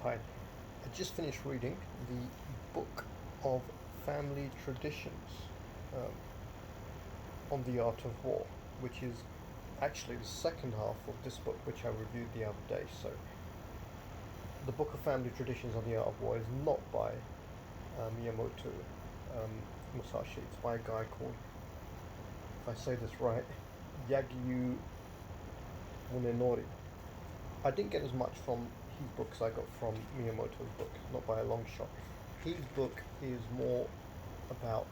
Hi. I just finished reading the book of family traditions um, on the art of war, which is actually the second half of this book, which I reviewed the other day. So, the book of family traditions on the art of war is not by Miyamoto um, Musashi. It's by a guy called, if I say this right, Yagyu Munenori. I didn't get as much from his book as I got from Miyamoto's book, not by a long shot. His book is more about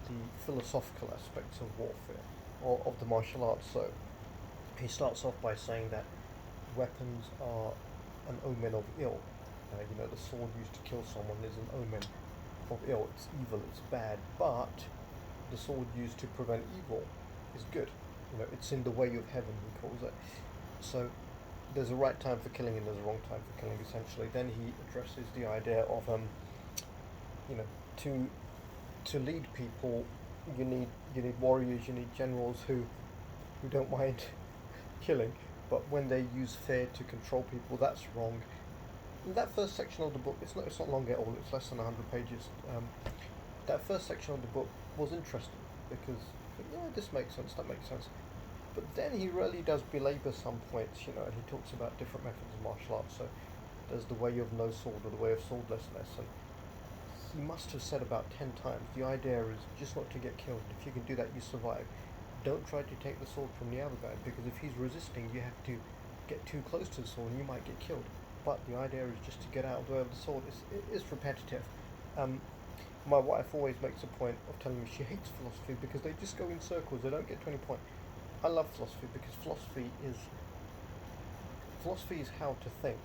the philosophical aspects of warfare or of the martial arts. So he starts off by saying that weapons are an omen of ill. The sword used to kill someone is an omen of ill. It's evil, it's bad, but the sword used to prevent evil is good. It's in the way of heaven, he calls it. So there's a right time for killing and there's a wrong time for killing, essentially. Then he addresses the idea of, you know, to to lead people, you need warriors, you need generals who don't mind killing, but when they use fear to control people, that's wrong. In that first section of the book, it's not long at all. It's less than 100 pages. That first section of the book was interesting because yeah, this makes sense, that makes sense. But then he really does belabor some points, and he talks about different methods of martial arts. So there's the way of no sword or the way of swordlessness, and he must have said about 10 times the idea is just not to get killed. If you can do that, you survive. Don't try to take the sword from the other guy because if he's resisting, you have to get too close to the sword and you might get killed. But the idea is just to get out of the way of the sword. It is repetitive. Um, my wife always makes a point of telling me she hates philosophy because they just go in circles. They don't get to any point. I love philosophy because philosophy is how to think.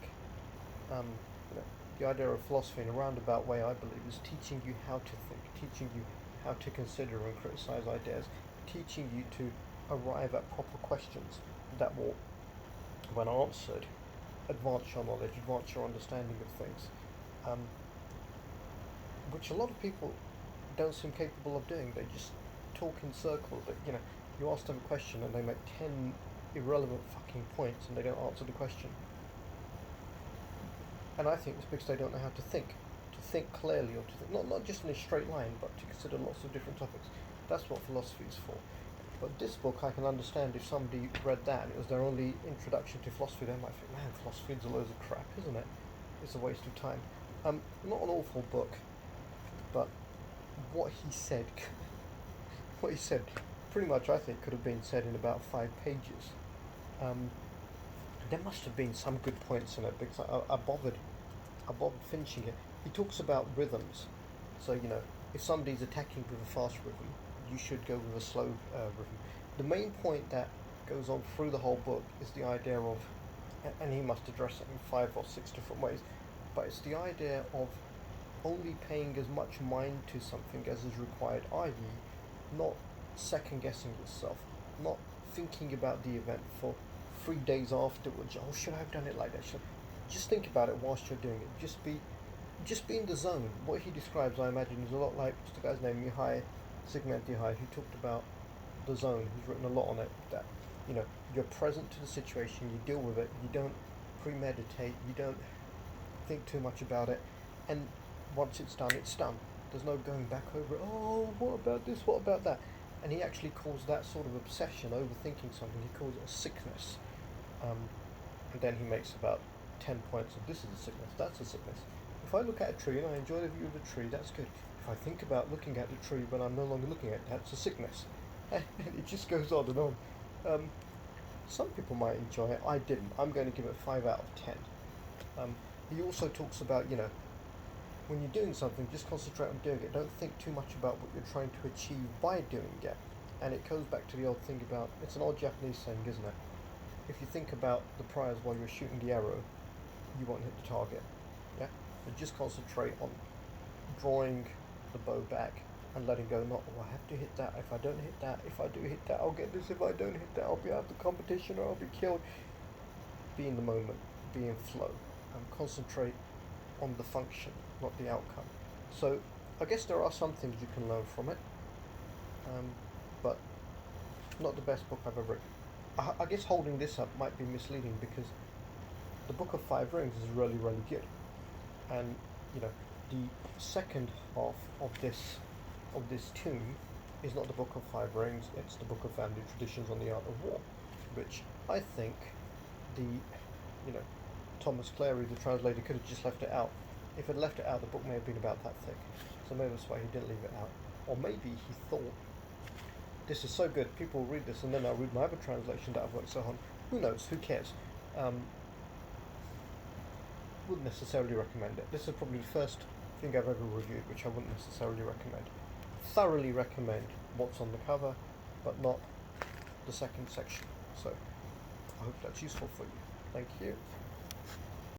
Um, you know, the idea of philosophy in a roundabout way, I believe, is teaching you how to think, teaching you how to consider and criticize ideas, teaching you to arrive at proper questions that will, when answered, advance your knowledge, advance your understanding of things, um, which a lot of people don't seem capable of doing. They just talk in circles. You ask them a question and they make 10 irrelevant fucking points and they don't answer the question. And I think it's because they don't know how to think clearly, or to think not just in a straight line, but to consider lots of different topics. That's what philosophy is for. But this book, I can understand if somebody read that and it was their only introduction to philosophy, they might think, man, philosophy is a load of crap, isn't it? It's a waste of time. Not an awful book, but what he said, what he said, pretty much I think could have been said in about 5 pages. Um, there must have been some good points in it because I bothered finishing it. He talks about rhythms. So, if somebody's attacking with a fast rhythm, you should go with a slow rhythm. The main point that goes on through the whole book is the idea of, and he must address it in 5 or 6 different ways, but it's the idea of only paying as much mind to something as is required, i.e., not second guessing yourself, not thinking about the event for 3 days afterwards. Oh, should I have done it like that? Just think about it whilst you're doing it. Just be in the zone. What he describes, I imagine, is a lot like what's the guy's name, Mihai Csikszentmihalyi, who talked about the zone. He's written a lot on it. That you're present to the situation, you deal with it, you don't premeditate, you don't think too much about it, and once it's done, it's done. There's no going back over it. Oh, what about this? What about that? And he actually calls that sort of obsession, overthinking something. He calls it a sickness. Um, and then he makes about 10 points of this is a sickness, that's a sickness. If I look at a tree and I enjoy the view of the tree, that's good. If I think about looking at the tree when I'm no longer looking at it, that's a sickness. And it just goes on and on. Um, some people might enjoy it. I didn't. I'm going to give it 5 out of 10. He also talks about, when you're doing something, just concentrate on doing it. Don't think too much about what you're trying to achieve by doing it. And it goes back to the old thing about, it's an old Japanese saying, isn't it? If you think about the prize while you're shooting the arrow, you won't hit the target. Yeah? But just concentrate on drawing the bow back and letting go, not, oh, I have to hit that. If I don't hit that, if I do hit that, I'll get this. If I don't hit that, I'll be out of the competition or I'll be killed. Be in the moment, be in flow, and concentrate on the function, not the outcome. So I guess there are some things you can learn from it, um, but not the best book I've ever read. I guess holding this up might be misleading because the Book of Five Rings is really, really good. And you know, the second half of this tome is not the Book of Five Rings; it's the Book of Family Traditions on the Art of War, which I think the you know Thomas Clary, the translator, could have just left it out. If he'd left it out, the book may have been about that thick. So maybe that's why he didn't leave it out. Or maybe he thought, this is so good, people will read this, and then I'll read my other translation that I've worked so on. Who knows? Who cares? Wouldn't necessarily recommend it. This is probably the first thing I've ever reviewed, which I wouldn't necessarily recommend. Thoroughly recommend what's on the cover, but not the second section. So I hope that's useful for you. Thank you.